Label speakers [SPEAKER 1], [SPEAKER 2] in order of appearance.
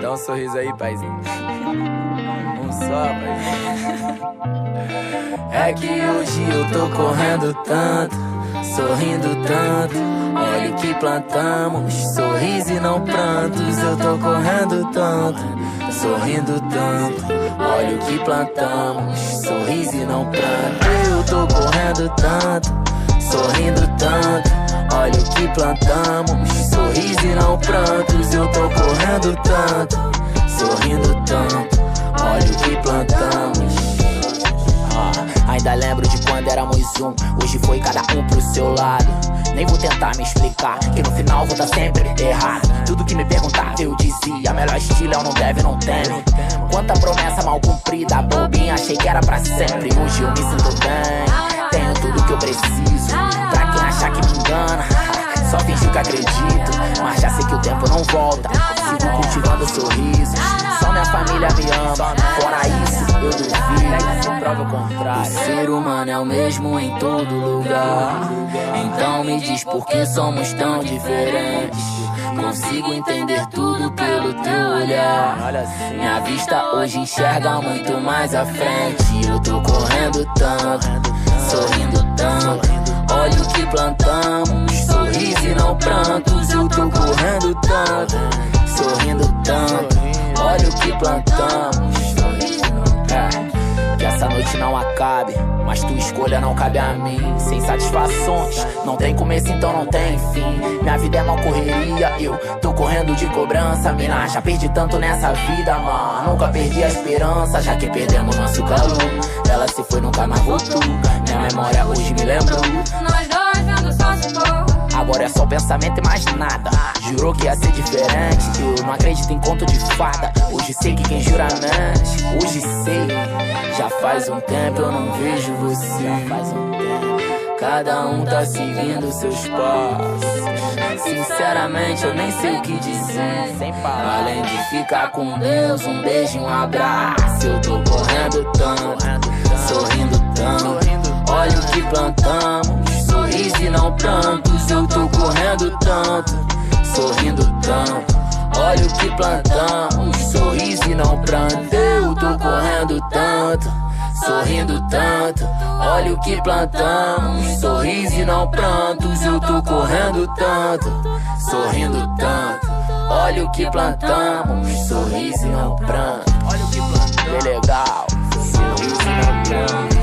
[SPEAKER 1] Dá um sorriso aí, paizinho. Um só, paizinho. É que hoje eu tô correndo tanto, sorrindo tanto. Olha o que plantamos, sorriso e não prantos. Eu tô correndo tanto, sorrindo tanto. Olha o que plantamos, sorriso e não pranto. Eu tô correndo tanto, sorrindo tanto. Olha o que plantamos, sorriso e não prantos. Eu tô correndo tanto, sorrindo tanto. Olha o que plantamos. Ainda lembro de quando éramos um, hoje foi cada um pro seu lado. Nem vou tentar me explicar, que no final vou tá sempre errado. Tudo que me perguntava eu dizia, melhor estilo é o não deve, não teme. Quanta promessa mal cumprida, bobinha, achei que era pra sempre. Hoje eu me sinto bem, tenho tudo que eu preciso. Pra quem achar que me engana, só fingiu que acredito. Mas já sei que o tempo não volta, sigo cultivando sorrisos. Só minha família me ama, fora isso eu duvido. Prova o contrário. O ser humano é o mesmo em todo lugar. Então me diz por que somos tão diferentes. Consigo entender tudo pelo teu olhar. Minha vista hoje enxerga muito mais à frente. Eu tô correndo tanto, sorrindo tanto. Olha o que plantamos, sorriso e não prantos. Eu tô correndo tanto, sorrindo tanto. Olha o que plantamos. Que essa noite não acabe, mas tua escolha não cabe a mim. Sem satisfações, não tem começo, então não tem fim. Minha vida é uma correria, eu tô correndo de cobrança. Mina, já perdi tanto nessa vida, mano. Nunca perdi a esperança, já que perdemos nosso calor. Ela se foi, nunca mais voltou. Minha memória hoje me lembrou.
[SPEAKER 2] Nós dois vendo só se for.
[SPEAKER 1] Agora é só pensamento e mais nada. Jurou que ia ser diferente, eu não acredito em conto de fada. Hoje sei que quem jura mente, hoje sei. Já faz um tempo eu não vejo você. Cada um tá seguindo seus passos. Sinceramente eu nem sei o que dizer. Além de ficar com Deus, um beijo e um abraço. Eu tô correndo tanto, sorrindo tanto. Olha o que plantamos, sorriso e não prantos. Eu tô correndo tanto, sorrindo tanto. Olha o que plantamos, sorriso e não pranto. Eu tô correndo tanto, sorrindo tanto. Olha o que plantamos, sorriso e não prantos. Eu tô correndo tanto, sorrindo tanto. Olha o que plantamos, sorriso e não pranto. Olha o que plantamos, é legal, sorriso e não pranto.